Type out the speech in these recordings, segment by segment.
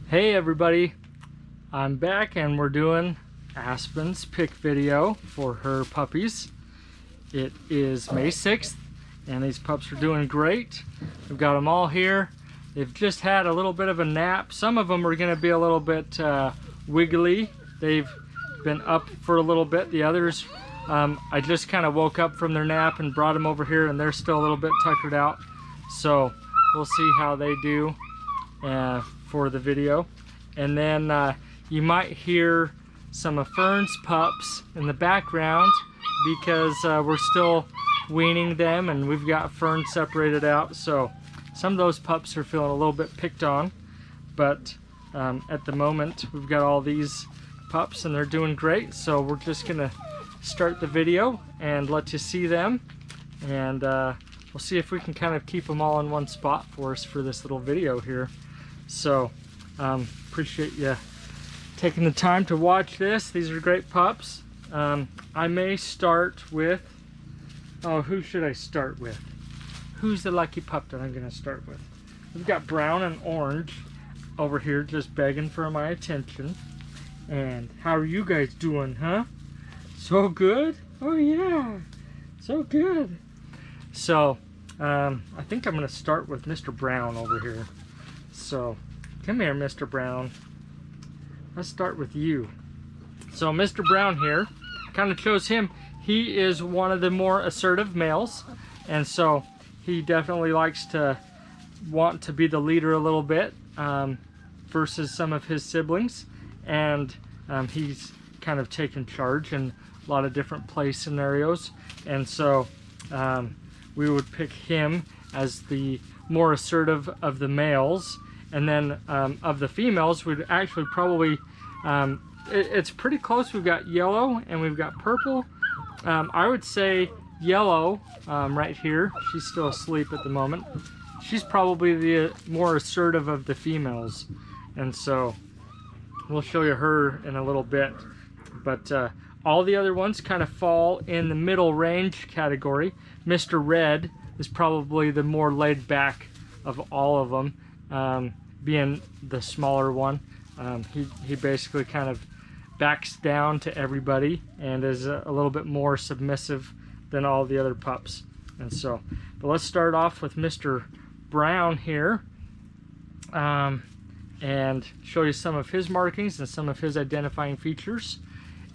Hey everybody, I'm back and we're doing Aspen's pick video for her puppies. It is May 6th and these pups are doing great. We've got them all here. They've just had a little bit of a nap. Some of them are going to be a little bit wiggly. They've been up for a little bit. The others, I just kind of woke up from their nap and brought them over here and they're still a little bit tuckered out. So we'll see how they do for the video. And then you might hear some of Fern's pups in the background because we're still weaning them and we've got Fern separated out. So some of those pups are feeling a little bit picked on, but at the moment we've got all these pups and they're doing great. So we're just gonna start the video and let you see them, and we'll see if we can kind of keep them all in one spot for us for this little video here. So appreciate you taking the time to watch this. These are great pups. I may start with, who should I start with? Who's the lucky pup that I'm gonna start with? We've got Brown and Orange over here just begging for my attention. And how are you guys doing, huh? So good? Oh yeah, so good. So I think I'm gonna start with Mr. Brown over here. So come here, Mr. Brown. Let's start with you. So Mr. Brown here, kind of chose him. He is one of the more assertive males, and so he definitely likes to want to be the leader a little bit versus some of his siblings. And he's kind of taken charge in a lot of different play scenarios, and so we would pick him as the more assertive of the males. And then of the females, we'd actually probably, it's pretty close. We've got yellow and we've got purple. I would say yellow right here. She's still asleep at the moment. She's probably the more assertive of the females. And so we'll show you her in a little bit. But all the other ones kind of fall in the middle range category. Mr. Red is probably the more laid back of all of them. Being the smaller one, he basically kind of backs down to everybody and is a little bit more submissive than all the other pups. And so, but let's start off with Mr. Brown here and show you some of his markings and some of his identifying features.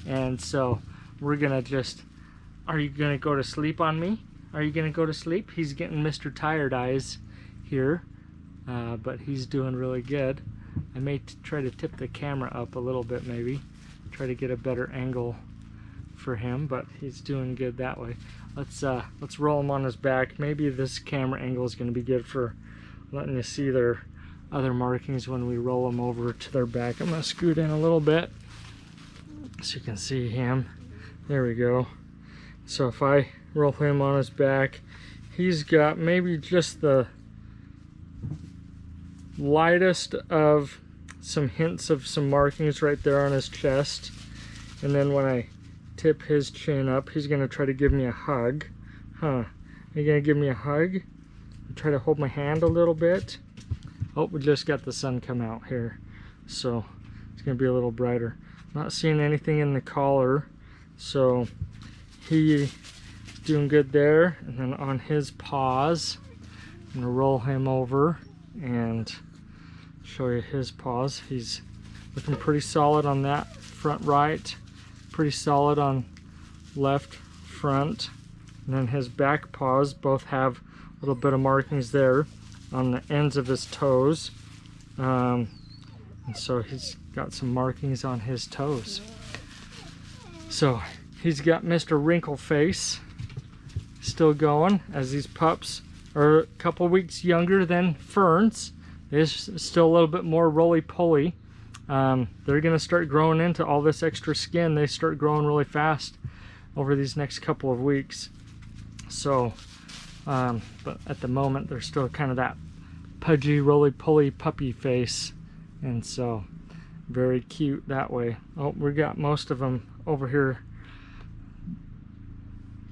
And so we're gonna just, are you gonna go to sleep on me? Are you gonna go to sleep? He's getting Mr. Tired Eyes here. But he's doing really good. I may try to tip the camera up a little bit, maybe try to get a better angle for him, but he's doing good that way. Let's roll him on his back. Maybe this camera angle is going to be good for letting you see their other markings when we roll them over to their back. I'm going to scoot in a little bit so you can see him. There we go. So if I roll him on his back, he's got maybe just the lightest of some hints of some markings right there on his chest. And then when I tip his chin up, he's gonna try to give me a hug. Are you gonna give me a hug? Try to hold my hand a little bit. Oh, we just got the sun come out here, so it's gonna be a little brighter. Not seeing anything in the collar, so he's doing good there. And then on his paws, I'm gonna roll him over and show you his paws. He's looking pretty solid on that front right, pretty solid on left front, and then his back paws both have a little bit of markings there on the ends of his toes, and so he's got some markings on his toes. So he's got Mr. Wrinkle Face still going, as these pups are a couple weeks younger than Fern's. They're still a little bit more roly-poly. They're gonna start growing into all this extra skin. They start growing really fast over these next couple of weeks. So, but at the moment, they're still kind of that pudgy, roly-poly puppy face. And so, very cute that way. Oh, we got most of them over here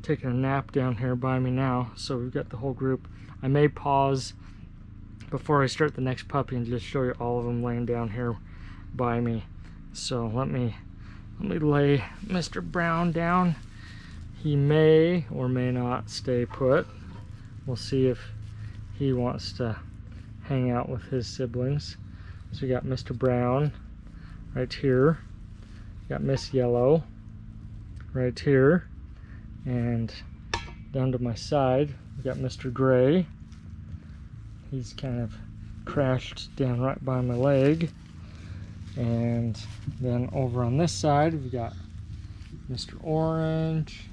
taking a nap down here by me now. So we've got the whole group. I may pause before I start the next puppy and just show you all of them laying down here by me. So let me lay Mr. Brown down. He may or may not stay put. We'll see if he wants to hang out with his siblings. So we got Mr. Brown right here. Got Miss Yellow right here. And down to my side, we got Mr. Gray. He's kind of crashed down right by my leg. And then over on this side, we got Mr. Orange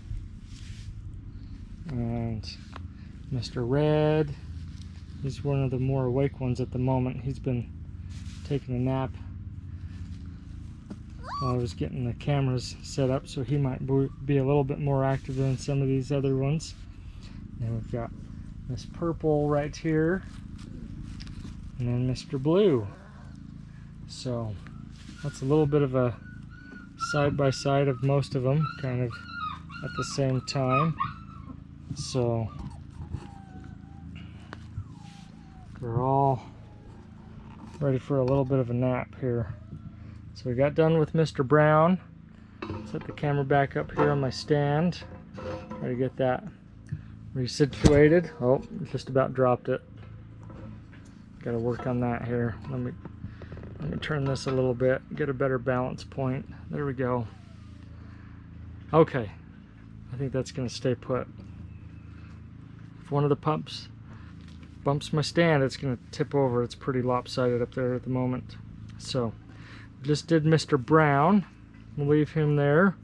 and Mr. Red. He's one of the more awake ones at the moment. He's been taking a nap while I was getting the cameras set up, so he might be a little bit more active than some of these other ones. Then we've got Miss Purple right here, and then Mr. Blue. So that's a little bit of a side-by-side of most of them, kind of at the same time. So we're all ready for a little bit of a nap here. So we got done with Mr. Brown. Set the camera back up here on my stand. Try to get that resituated. Oh, just about dropped it. Got to work on that here. Let me turn this a little bit, get a better balance point. There we go. Okay, I think that's going to stay put. If one of the pups bumps my stand, it's going to tip over. It's pretty lopsided up there at the moment. So just did Mr. Brown. We'll leave him there.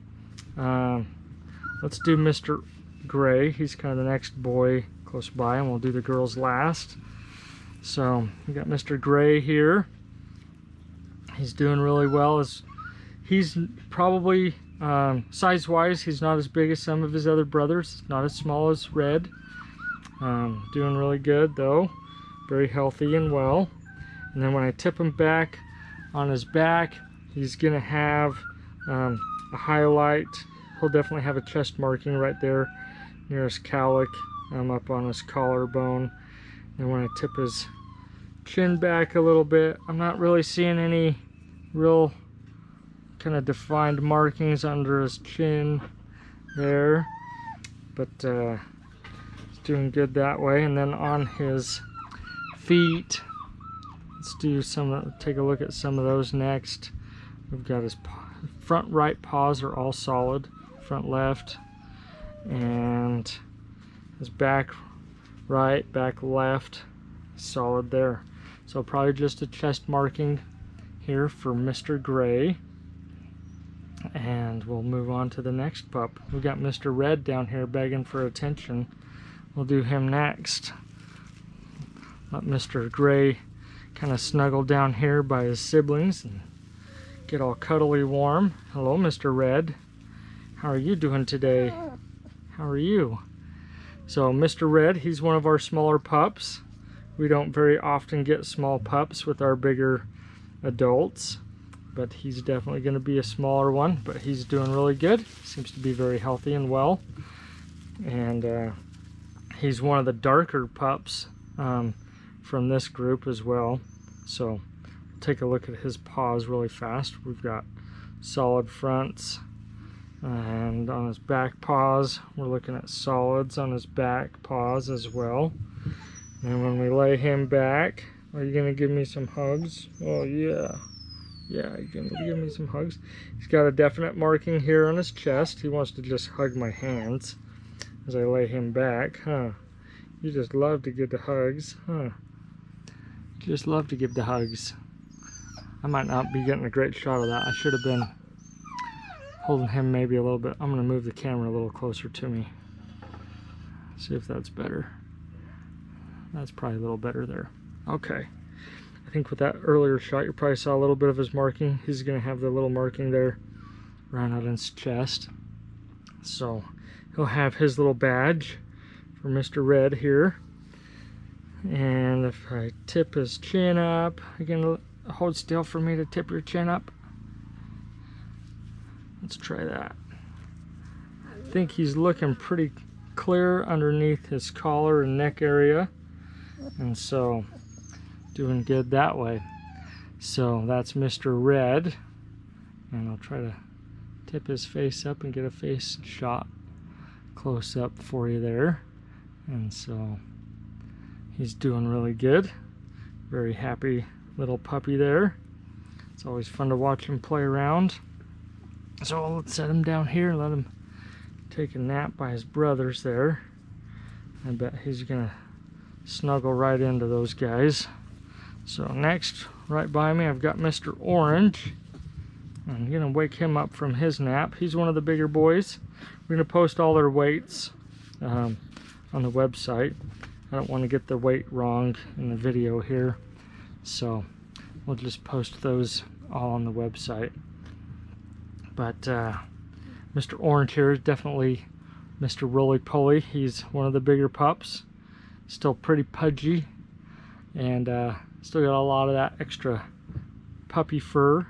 Let's do Mr. Gray. He's kind of the next boy close by, and we'll do the girls last. So we got Mr. Gray here. He's doing really well. He's probably size-wise, he's not as big as some of his other brothers. Not as small as Red. Doing really good though. Very healthy and well. And then when I tip him back on his back, he's gonna have a highlight. He'll definitely have a chest marking right there near his cowlick, up on his collarbone. And when I tip his chin back a little bit, I'm not really seeing any real kind of defined markings under his chin there, but he's doing good that way. And then on his feet, let's do take a look at some of those next. We've got his front right paws are all solid, front left, and his back right, back left, solid there. So probably just a chest marking here for Mr. Gray. And we'll move on to the next pup. We've got Mr. Red down here begging for attention. We'll do him next. Let Mr. Gray kind of snuggle down here by his siblings and get all cuddly warm. Hello, Mr. Red. How are you doing today? How are you? So Mr. Red, he's one of our smaller pups. We don't very often get small pups with our bigger adults, but he's definitely going to be a smaller one, but he's doing really good. Seems to be very healthy and well. And he's one of the darker pups from this group as well. So take a look at his paws really fast. We've got solid fronts, and on his back paws we're looking at solids on his back paws as well. And when we lay him back, are you gonna give me some hugs? Oh yeah, you're gonna give me some hugs. He's got a definite marking here on his chest. He wants to just hug my hands as I lay him back. Huh, you just love to give the hugs, huh? Just love to give the hugs. I might not be getting a great shot of that. I should have been holding him maybe a little bit. I'm gonna move the camera a little closer to me. See if that's better. That's probably a little better there. Okay. I think with that earlier shot, you probably saw a little bit of his marking. He's gonna have the little marking there right out in his chest. So he'll have his little badge for Mr. Red here. And if I tip his chin up, again, hold still for me to tip your chin up. Let's try that. I think he's looking pretty clear underneath his collar and neck area. And so doing good that way. So that's Mr. Red, and I'll try to tip his face up and get a face shot close up for you there. And so he's doing really good. Very happy little puppy there. It's always fun to watch him play around. So let's set him down here, let him take a nap by his brothers there. I bet he's gonna snuggle right into those guys. So next, right by me, I've got Mr. Orange. I'm gonna wake him up from his nap. He's one of the bigger boys. We're gonna post all their weights on the website. I don't want to get the weight wrong in the video here, so we'll just post those all on the website. But Mr. Orange here is definitely Mr. Roly-Poly. He's one of the bigger pups. Still pretty pudgy, and still got a lot of that extra puppy fur.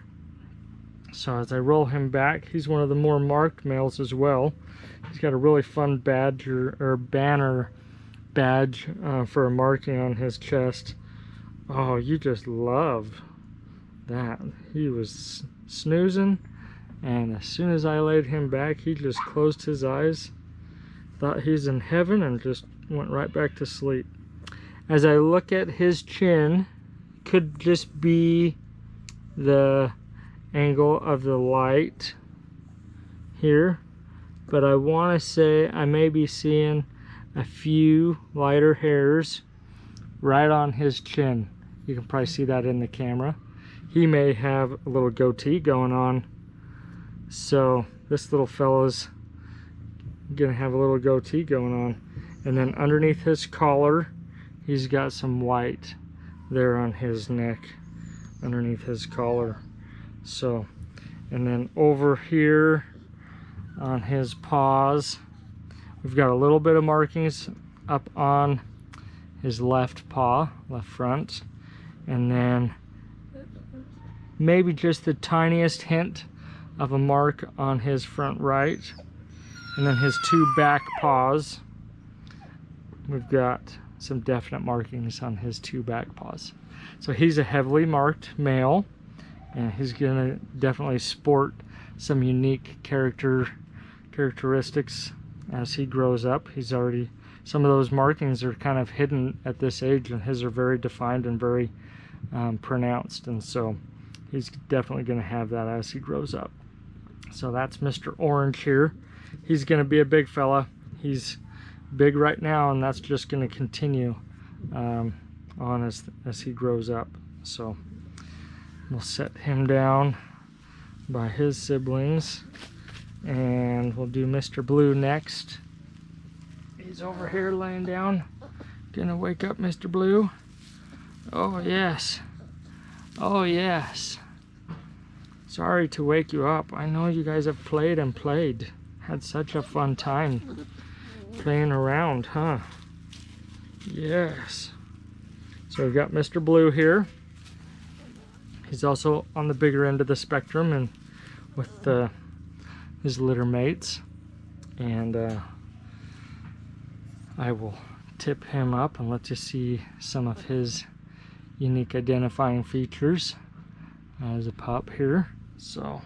So as I roll him back, he's one of the more marked males as well. He's got a really fun banner badge for a marking on his chest. Oh, you just love that. He was snoozing, and as soon as I laid him back, he just closed his eyes, thought he's in heaven, and just went right back to sleep. As I look at his chin, could just be the angle of the light here, but I want to say I may be seeing a few lighter hairs right on his chin. You can probably see that in the camera. He may have a little goatee going on, so this little fella's gonna have a little goatee going on. And then underneath his collar, he's got some white there on his neck, underneath his collar. So, and then over here on his paws, we've got a little bit of markings up on his left paw, left front, and then maybe just the tiniest hint of a mark on his front right. And then his two back paws, we've got some definite markings on his two back paws. So he's a heavily marked male, and he's gonna definitely sport some unique characteristics as he grows up. He's already, some of those markings are kind of hidden at this age, and his are very defined and very pronounced, and so he's definitely going to have that as he grows up. So that's Mr. Orange here. He's going to be a big fella. He's big right now, and that's just going to continue on as he grows up. So we'll set him down by his siblings, and we'll do Mr. Blue next. He's over here laying down. Gonna wake up Mr. Blue. Oh yes. Oh yes. Sorry to wake you up. I know you guys have played and played. Had such a fun time playing around, huh? Yes. So we've got Mr. Blue here. He's also on the bigger end of the spectrum and with his litter mates. And I will tip him up and let you see some of his unique identifying features as a pup here. So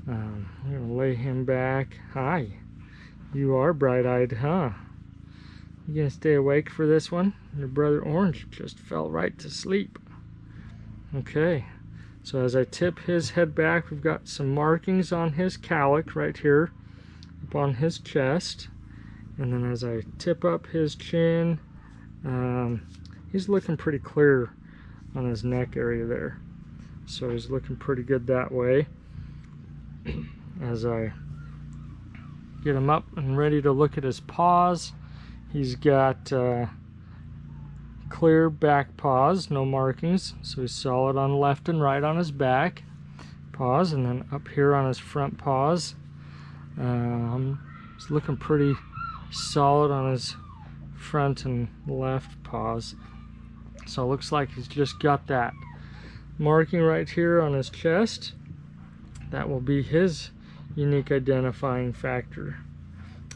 I'm gonna lay him back. Hi, you are bright-eyed, huh? You gonna stay awake for this one? Your brother Orange just fell right to sleep. Okay, so as I tip his head back, we've got some markings on his calic right here up on his chest. And then as I tip up his chin, he's looking pretty clear on his neck area there. So he's looking pretty good that way. As I get him up and ready to look at his paws, he's got clear back paws, no markings. So he's solid on left and right on his back paws, and then up here on his front paws. He's looking pretty solid on his front and left paws. So it looks like he's just got that marking right here on his chest. That will be his unique identifying factor.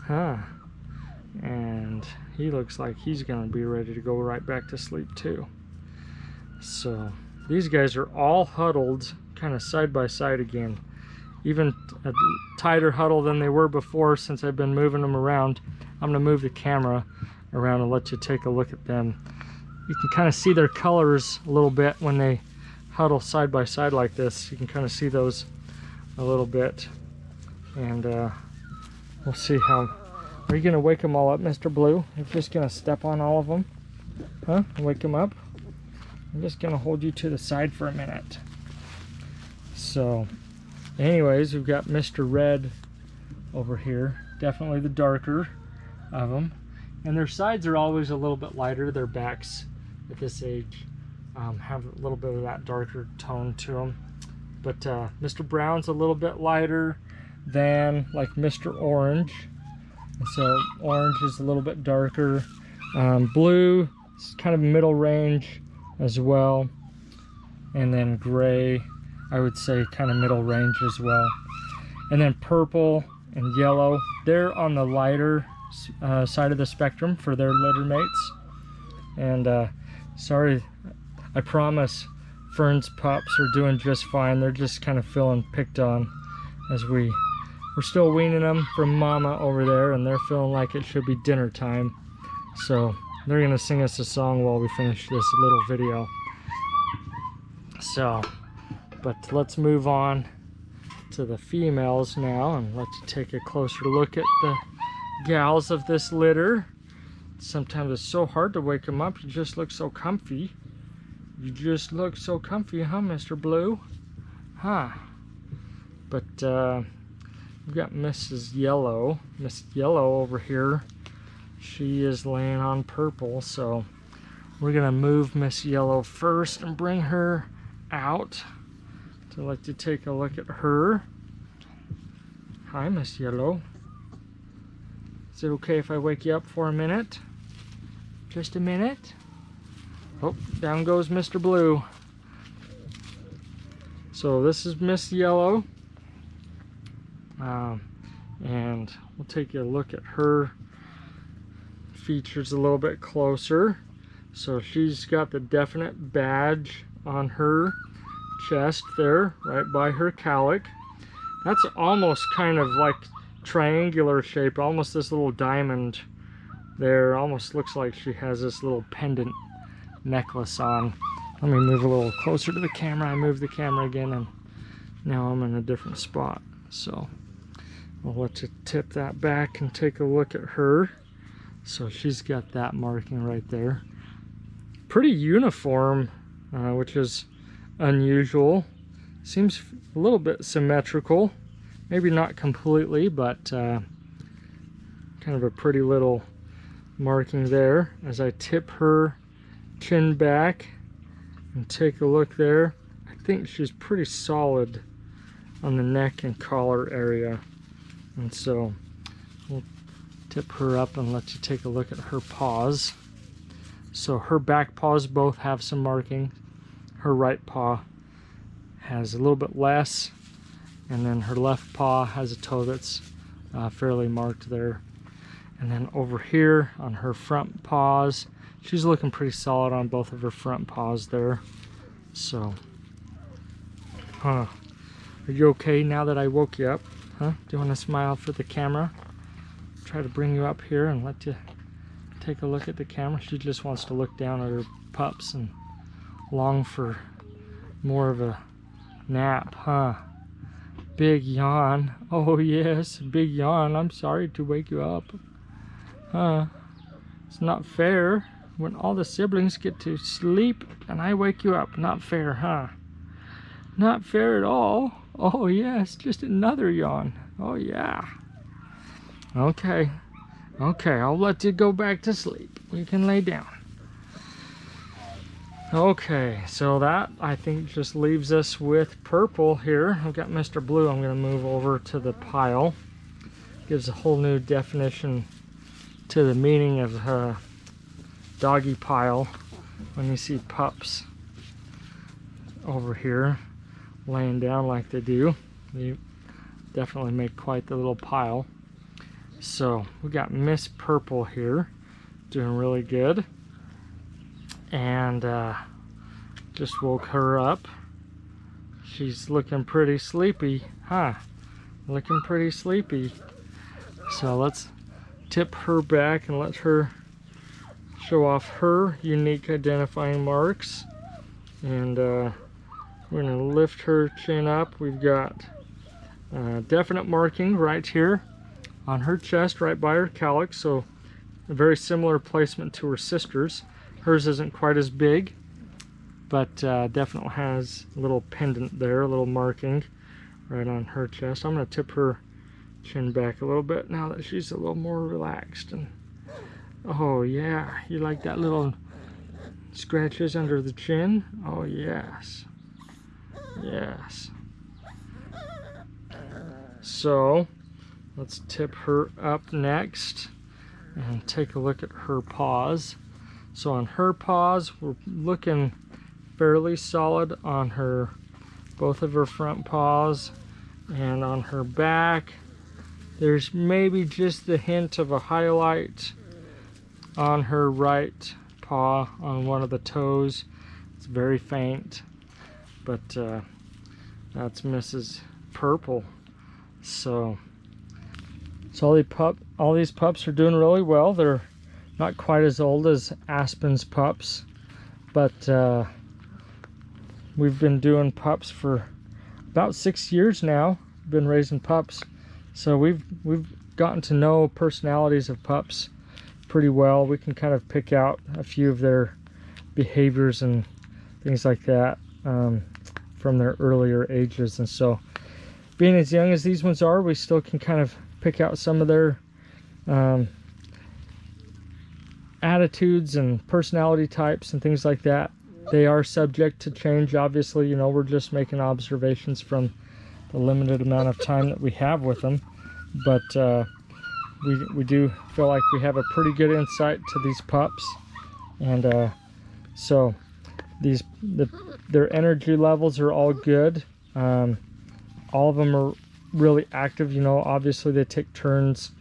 And he looks like he's gonna be ready to go right back to sleep too. So these guys are all huddled kind of side by side again, even a tighter huddle than they were before since I've been moving them around. I'm gonna move the camera around and let you take a look at them. You can kind of see their colors a little bit when they huddle side by side like this. You can kind of see those a little bit. And we'll see how... Are you gonna wake them all up, Mr. Blue? You're just gonna step on all of them? Huh? Wake them up? I'm just gonna hold you to the side for a minute. So, anyways, we've got Mr. Red over here. Definitely the darker of them. And their sides are always a little bit lighter. Their backs at this age have a little bit of that darker tone to them. But Mr. Brown's a little bit lighter than like Mr. Orange. And so orange is a little bit darker. Blue is kind of middle range as well. And then gray, I would say kind of middle range as well. And then purple and yellow, they're on the lighter side of the spectrum for their litter mates. And sorry, I promise Fern's pups are doing just fine. They're just kind of feeling picked on as we're still weaning them from Mama over there, and they're feeling like it should be dinner time. So they're gonna sing us a song while we finish this little video. So, but let's move on to the females now and let you take a closer look at the gals of this litter. Sometimes it's so hard to wake them up. You just look so comfy. You just look so comfy, huh, Mr. Blue? Huh. But we've got Mrs. Yellow. Miss Yellow over here. She is laying on purple, so we're gonna move Miss Yellow first and bring her out to let you take a look at her. Hi, Miss Yellow. Is it okay if I wake you up for a minute? Just a minute? Oh, down goes Mr. Blue. So this is Miss Yellow. And we'll take a look at her features a little bit closer. So she's got the definite badge on her chest there, right by her cowlick. That's almost kind of like triangular shape, almost this little diamond there. Almost looks like she has this little pendant necklace on. Let me move a little closer to the camera. I moved the camera again and now I'm in a different spot. So I'll let you tip that back and take a look at her. So she's got that marking right there. Pretty uniform, which is unusual. Seems a little bit symmetrical. Maybe not completely, but kind of a pretty little marking there. As I tip her chin back and take a look there, I think she's pretty solid on the neck and collar area. And so we'll tip her up and let you take a look at her paws. So her back paws both have some marking. Her right paw has a little bit less, and then her left paw has a toe that's fairly marked there. And then over here on her front paws, she's looking pretty solid on both of her front paws there. So, are you okay now that I woke you up? Huh? Do you want to smile for the camera? Try to bring you up here and let you take a look at the camera. She just wants to look down at her pups and long for more of a nap, huh? Big yawn. Oh yes, big yawn. I'm sorry to wake you up. Huh? It's not fair when all the siblings get to sleep and I wake you up. Not fair, huh? Not fair at all. Oh yes, just another yawn. Oh yeah. Okay. Okay, I'll let you go back to sleep. You can lay down. Okay, so that I think just leaves us with purple here. I've got Mr. Blue. I'm going to move over to the pile. Gives a whole new definition to the meaning of doggy pile when you see pups over here laying down like they do. They definitely make quite the little pile. So we got Miss Purple here doing really good. And Just woke her up. She's looking pretty sleepy, huh? Looking pretty sleepy. So let's tip her back and let her show off her unique identifying marks. And we're gonna lift her chin up. We've got definite marking right here on her chest, right by her calyx, so a very similar placement to her sister's. Hers isn't quite as big, but definitely has a little pendant there, a little marking right on her chest. I'm going to tip her chin back a little bit now that she's a little more relaxed. And oh yeah, you like that little scratches under the chin? Oh yes, yes. So let's tip her up next and take a look at her paws. So on her paws, we're looking fairly solid on her, both of her front paws, and on her back there's maybe just the hint of a highlight on her right paw on one of the toes. It's very faint, but that's Mrs. Purple. So all these pups are doing really well. They're not quite as old as Aspen's pups, but we've been doing pups for about 6 years now. Been raising pups, so we've gotten to know personalities of pups pretty well. We can kind of pick out a few of their behaviors and things like that from their earlier ages. And so, being as young as these ones are, we still can kind of pick out some of their attitudes and personality types and things like that. They are subject to change, obviously. You know, we're just making observations from the limited amount of time that we have with them, but we do feel like we have a pretty good insight to these pups. And so their energy levels are all good. All of them are really active. You know, obviously they take turns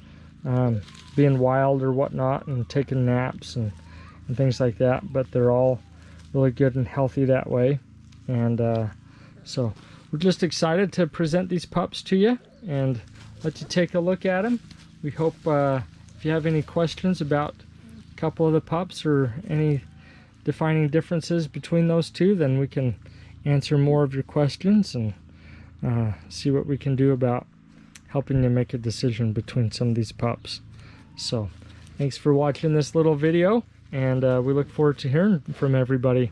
being wild or whatnot and taking naps and things like that, but they're all really good and healthy that way. And so we're just excited to present these pups to you and let you take a look at them. We hope if you have any questions about a couple of the pups or any defining differences between those two, then we can answer more of your questions and see what we can do about helping you make a decision between some of these pups. So thanks for watching this little video, and we look forward to hearing from everybody.